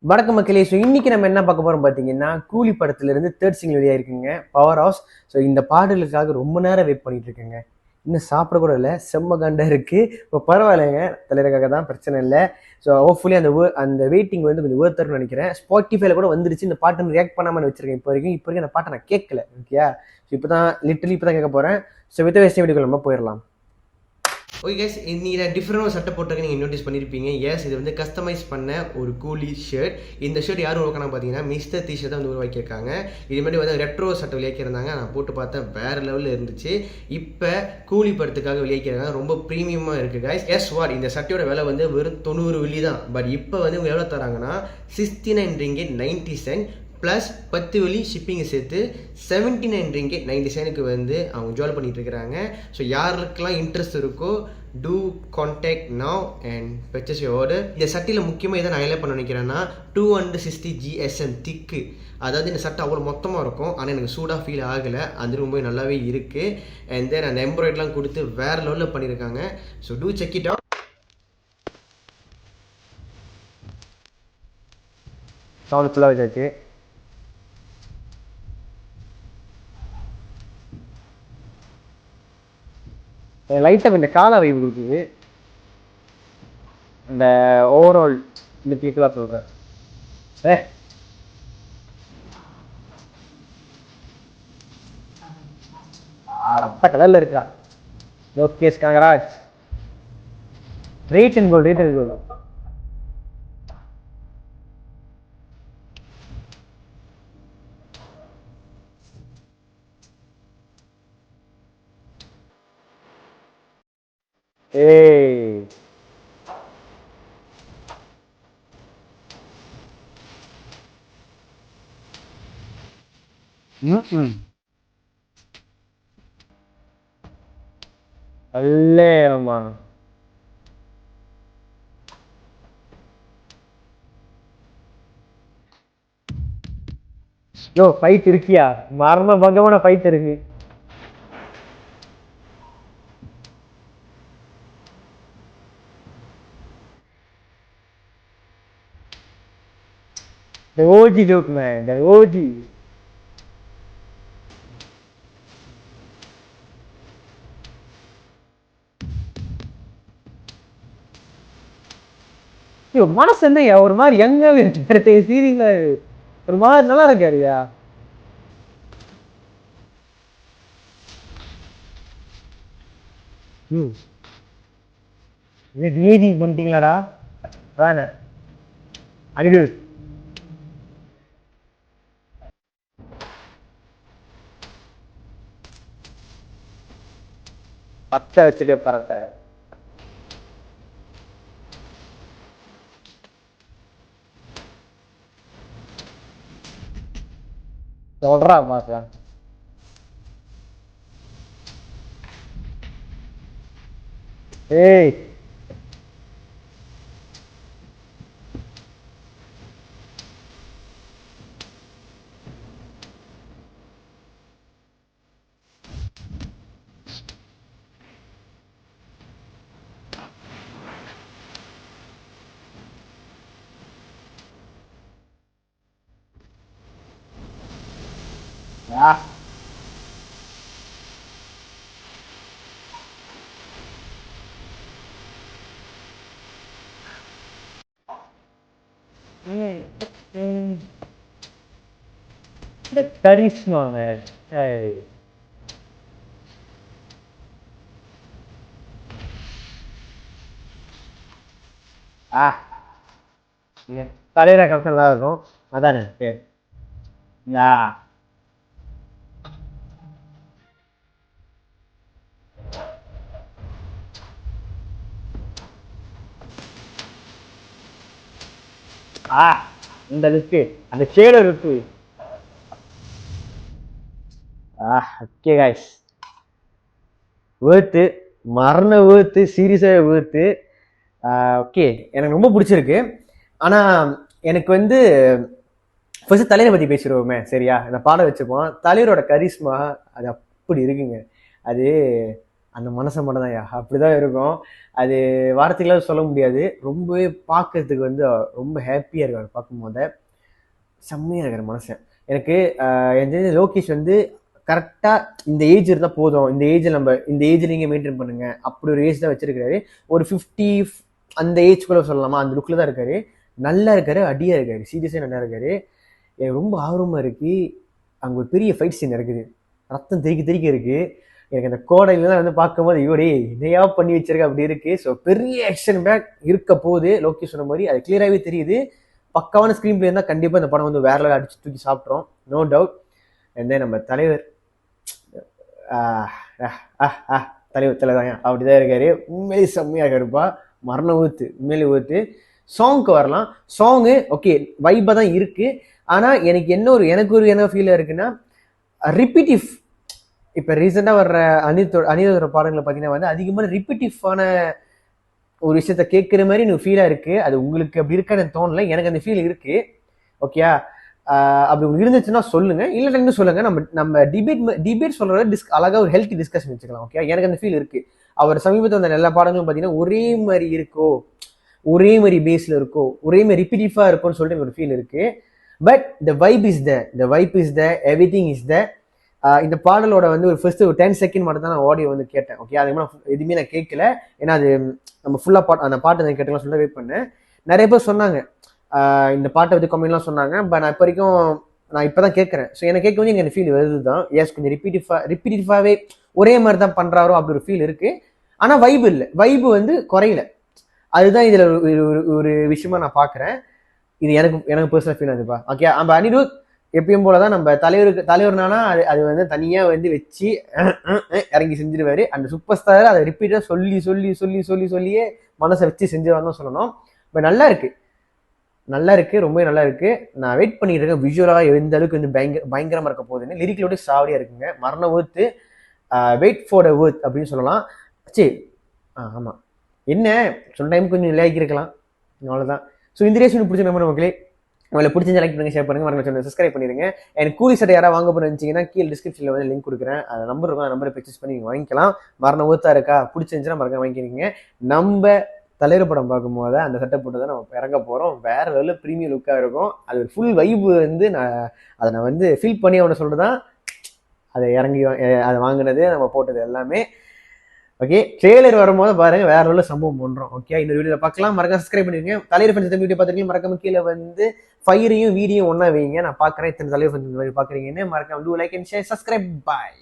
வணக்கம் மக்களே. ஸோ இன்னைக்கு நம்ம என்ன பார்க்க போறோம் பார்த்தீங்கன்னா, கூலி படத்துல இருந்து தேர்ட் சிங்கிள் வெளியா இருக்குங்க, பவர் ஹவுஸ். ஸோ இந்த பாடலுக்காக ரொம்ப நேரம் வெயிட் பண்ணிட்டு இருக்கேங்க. இன்னும் சாப்பிட கூட இல்லை, செம்ம கண்டா இருக்கு. இப்போ பரவாயில்லைங்க, தலைவருக்காக தான், பிரச்சனை இல்லை. ஸோ ஹோப்ஃபுல்லி அந்த வெயிட்டிங் வந்து கொஞ்சம் ஒருத்தருன்னு நினைக்கிறேன். ஸ்பாட்டிஃபைல கூட வந்துருச்சு. இந்த பாட்டு ரியாக்ட் பண்ணாமல் வச்சிருக்கேன் இப்போ வரைக்கும் அந்த பாட்டை நான் கேட்கல. ஓகே, ஸோ இப்போ தான் லிட்டரலி இப்போ தான் கேட்க போறேன். ஸோ வித் வேஸ்ட் வீடியோக்குள்ள நம்ம போயிடலாம். ஓகே கைஸ், இன்னைக்கு நான் டிஃப்ரெண்ட் சட்டை போட்டிருக்கேன். நீங்கள் நோட்டீஸ் பண்ணியிருப்பீங்க. எஸ், இது வந்து கஸ்டமைஸ் பண்ண ஒரு கூலி ஷர்ட். இந்த ஷர்ட் யாரும் உருவாக்கினா பார்த்தீங்கன்னா மிஸ்டர் டிஷர்ட் தான் வந்து உருவாக்கியிருக்காங்க. இது மாதிரி வந்து ரெட்ரோ சட்டை விளையாக்கியிருந்தாங்க. நான் போட்டு பார்த்தேன், வேறு லெவலில் இருந்துச்சு. இப்போ கூலி படத்துக்காக விளையாக்கிறாங்க. ரொம்ப ப்ரீமியமாக இருக்குது கைஸ். எஸ் வாட், இந்த சட்டையோட விலை வந்து வெறும் 90 வெள்ளி தான். பட் இப்போ வந்து இவங்க எவ்வளோ தராங்கன்னா 69 ringgit 90 cent ப்ளஸ் 10 வெள்ளி ஷிப்பிங்கை சேர்த்து 79 ringgit 90 cent வந்து அவங்க ஜுவல் பண்ணிட்டு இருக்கிறாங்க. ஸோ யாருக்கெல்லாம் இன்ட்ரெஸ்ட் இருக்கோ do contact now and purchase your order. இந்த சட்டையில் முக்கியமாக இதை நான் ஹைலைட் பண்ண நினைக்கிறேன்னா 260 GSM திக்கு. அதாவது இந்த சட்டை அவ்வளோ மொத்தமாக இருக்கும், ஆனால் எனக்கு சூடாக ஃபீல் ஆகலை. அது ரொம்ப நல்லாவே இருக்குது. அண்ட் தென் அந்த எம்ப்ராய்டரிலாம் கொடுத்து வேறு லெவலில் பண்ணியிருக்காங்க. So do check it out. Sound ஃபுல்லாக வச்சாச்சு. லைட்டாக இந்த கால வைப்பு கொடுக்குது. இந்த ஓவரால் இந்த பீக்கெலாம் சொல்கிறேன். ரத்த கலரில் இருக்கா. Lokesh Kanagaraj. Rate and goal. ஏய், அல்லேம்மா. யோ, ஃபைட் இருக்கியா? மரண பங்கமான ஃபைட் இருக்கு. The OG joke, man. The OG. ஐயோ, மனசு என்னையா ஒரு மாதிரி யங்காவே இருக்கு. சீரியஸ்ல ஒரு மாதிரி நல்லா இருக்காருயா. ரீடிங் பண்ணிட்டீங்களாடா? வேண அடிடு. பத்த வச்சுட்டு பறத்த சொல்றா மாசா. ஏய், கரிஷ்மா மேன். தலையில கம்சம் நல்லா இருக்கும், அதானே பேர். இந்த லிஸ்ட் அந்த ஷேடர் இருக்கு. ஓகே கைஸ், வேர்த்து, மரண வேர்த்து, சீரியஸாக வேர்த்து. ஓகே, எனக்கு ரொம்ப பிடிச்சிருக்கு. ஆனால் எனக்கு வந்து ஃபர்ஸ்ட் தலைவரை பற்றி பேசிடுவோமே, சரியா? இந்த பாடம் வச்சுப்போம். தலைவரோட கரிஷ்மா அது அப்படி இருக்குங்க. அது அந்த மனசை மட்டும் தான் அப்படிதான் இருக்கும். அது வார்த்தைகளால் சொல்ல முடியாது. ரொம்பவே பார்க்கறதுக்கு வந்து ரொம்ப ஹாப்பியாக இருக்காரு பார்க்கும்போது. செம்மையாக இருக்கிற மனுஷன். எனக்கு என் தெரிஞ்ச லோகேஷ் வந்து கரெக்டாக இந்த ஏஜ் இருந்தால் போதும், இந்த ஏஜில் நம்ம இந்த ஏஜில் நீங்கள் மெயின்டைன் பண்ணுங்க, அப்படி ஒரு ஏஜ் தான் வச்சிருக்காரு. ஒரு 50 அந்த ஏஜ்குள்ளே சொல்லலாமா, அந்த லுக்கில் தான் இருக்காரு. நல்லா இருக்காரு, அடியாக இருக்காரு, சீரியஸாக நல்லா இருக்காரு. எனக்கு ரொம்ப ஆர்வமாக இருக்குது. அங்கே ஒரு பெரிய ஃபைட் சீன் இருக்குது, ரத்தம் தெறிக்க தெறிக்க இருக்குது. எனக்கு அந்த கோடையிலாம் வந்து பார்க்கும்போது ஐயோடே இதையா பண்ணி வச்சிருக்க அப்படி இருக்குது. ஸோ பெரிய ஆக்ஷன் பேக் இருக்க போது லோகேஷ் சொன்ன மாதிரி அது கிளியராகவே தெரியுது. பக்காவான ஸ்க்ரீன் பிளே இருந்தால் கண்டிப்பாக இந்த படம் வந்து வேற லெவல் அடிச்சு தூக்கி சாப்பிட்றோம், நோ டவுட். அண்ட் தென் நம்ம தலைவர் தலைவர் தலைதான் அப்படிதான் இருக்காரு. உண்மையிலே செம்மையாக இருப்பா, மரண ஊத்து, உண்மையிலே ஊத்து. சாங்க்கு வரலாம். சாங்கு ஓகே வைப்பாக தான் இருக்கு. ஆனால் எனக்கு எனக்கு ஒரு என்ன ஃபீல் இருக்குன்னா ரிப்பீட்டிவ். இப்போ ரீசெண்டாக வர்ற அனிருத்தோட பாடல்களை பார்த்தீங்கன்னா வந்து அதிகமான ரிப்பீட்டிவான ஒரு விஷயத்த கேட்குற மாதிரி எனக்கு ஃபீலாக இருக்குது. அது உங்களுக்கு அப்படி இருக்கான்னு தோணலை, எனக்கு அந்த ஃபீல் இருக்குது. ஓகேயா, அப்படி உங்களுக்கு இருந்துச்சுன்னா சொல்லுங்க, இல்லைன்னு சொல்லுங்க. நம்ம டிபேட் சொல்றத அழகாக ஒரு ஹெல்த்தி டிஸ்கஷன் வச்சுக்கலாம். ஓகே, எனக்கு அந்த ஃபீல் இருக்குது. அவர் சமீபத்தில் வந்த எல்லா பாடங்களும் பார்த்தீங்கன்னா ஒரே மாதிரி இருக்கோ, ஒரே மாதிரி பேஸில் இருக்கோ, ஒரே மாதிரி ரிப்பீட்டிவாக இருக்கும்னு சொல்லிட்டு ஒரு ஃபீல் இருக்குது. But the vibe is the every thing is the. இந்த பாடலோட வந்து ஒரு ஃபர்ஸ்ட் ஒரு 10 செகண்ட் மட்டும் தான் நான் ஆடியோ வந்து கேட்டேன். ஓகே, அதுக்கு நான் எதுவுமே நான் கேட்கல, ஏன்னா அது நம்ம ஃபுல்லாக அந்த பாட்டு நான் கேட்டலாம் சொல்லிட்டு வெயிட் பண்ணேன். நிறைய பேர் சொன்னாங்க இந்த பாட்டை பற்றி கம்மியெல்லாம் சொன்னாங்க. பட் நான் இப்போ வரைக்கும் நான் இப்போ தான் கேட்குறேன். ஸோ எனக்கு கேட்க வந்து எனக்கு ஃபீல் வருது தான். எஸ், கொஞ்சம் ரிப்பீட்டிவாகவே ஒரே மாதிரி தான் பண்ணுறாரோ அப்படி ஒரு ஃபீல் இருக்குது. ஆனால் வைபு இல்லை, வைபு வந்து குறையல. அதுதான் இதில் ஒரு விஷயமா நான் பார்க்குறேன். இது எனக்கு பர்சனல் ஃபீல் ஆகுதுப்பா. ஓகே, நம்ம அனிருத் எப்பயும் போல தான் நம்ம தலைவர்னானா அது வந்து தனியாக வந்து வச்சு இறங்கி செஞ்சிருவாரு. அந்த சூப்பர் ஸ்டார் அதை ரிப்பீட்டாக சொல்லியே மனசை வச்சு செஞ்சிருவான்னு சொல்லணும். பட் நல்லா இருக்கு, ரொம்ப நல்லா இருக்கு. நான் வெயிட் பண்ணிட்டு இருக்கேன் விஷுவலாக எந்த அளவுக்கு வந்து பயங்கரமாக இருக்க போகுதுன்னு. லிரிக்கலோட சாவடியாக இருக்குங்க, மரண ஊத்து, வெயிட் ஃபார் த ஊத் அப்படின்னு சொல்லலாம். சரி, ஆமாம், என்ன சொன்ன டைம் கொஞ்சம் லேக்கி இருக்கலாம், அவ்வளோதான். ஸோ இந்த ரேஷன் பிடிச்ச நம்ம மக்களே, உங்களை பிடிச்ச லைக் பண்ணுங்க, ஷேர் பண்ணுங்க, மறக்காம சப்ஸ்கிரைப் பண்ணிடுங்க. எனக்கு கூலி சட்டை யாராவது வாங்க போறீங்கன்னா கீழே டிஸ்கிரிப்ஷனில் வந்து லிங்க் கொடுக்குறேன், அந்த நம்பர் இருக்கும், அந்த நம்பரை பர்ச்சேஸ் பண்ணி நீங்கள் வாங்கிக்கலாம். மரண ஊத்தா இருக்கா, பிடிச்சிருந்துச்சுன்னா மறக்காம வாங்கிக்கிறீங்க. நம்ம தலைவர் படம் பார்க்கும்போது அந்த சட்டை போட்டு தான் நம்ம இறங்க போகிறோம். வேற வேலை ப்ரீமியம் லுக்காக இருக்கும். அது ஒரு ஃபுல் வைப்பு வந்து அதை நான் வந்து ஃபீல் பண்ணி அவனை சொல்லிட்டு அதை இறங்கி அதை வாங்கினது, நம்ம போட்டது எல்லாமே. ஓகே, ட்ரெய்லர் வரும்போது பாருங்க வேற உள்ள சம்பவம் பண்றோம். ஓகே, இந்த வீடியோல பார்க்கலாம். மறக்காம சப்ஸ்கிரைப் பண்ணிருங்க. தலைவர் ஃப்ரெண்ட்ஸ் வீடியோ பார்த்துருக்கீங்க, மறக்காம கீழே வந்து ஃபயரையும் வீடியோ ஒன்னா வைங்க. நான் பார்க்குறேன் இத்தனை தலைவர் ஃப்ரெண்ட்ஸ் பாக்குறீங்கன்னு. மறக்காம do like and share, subscribe, bye.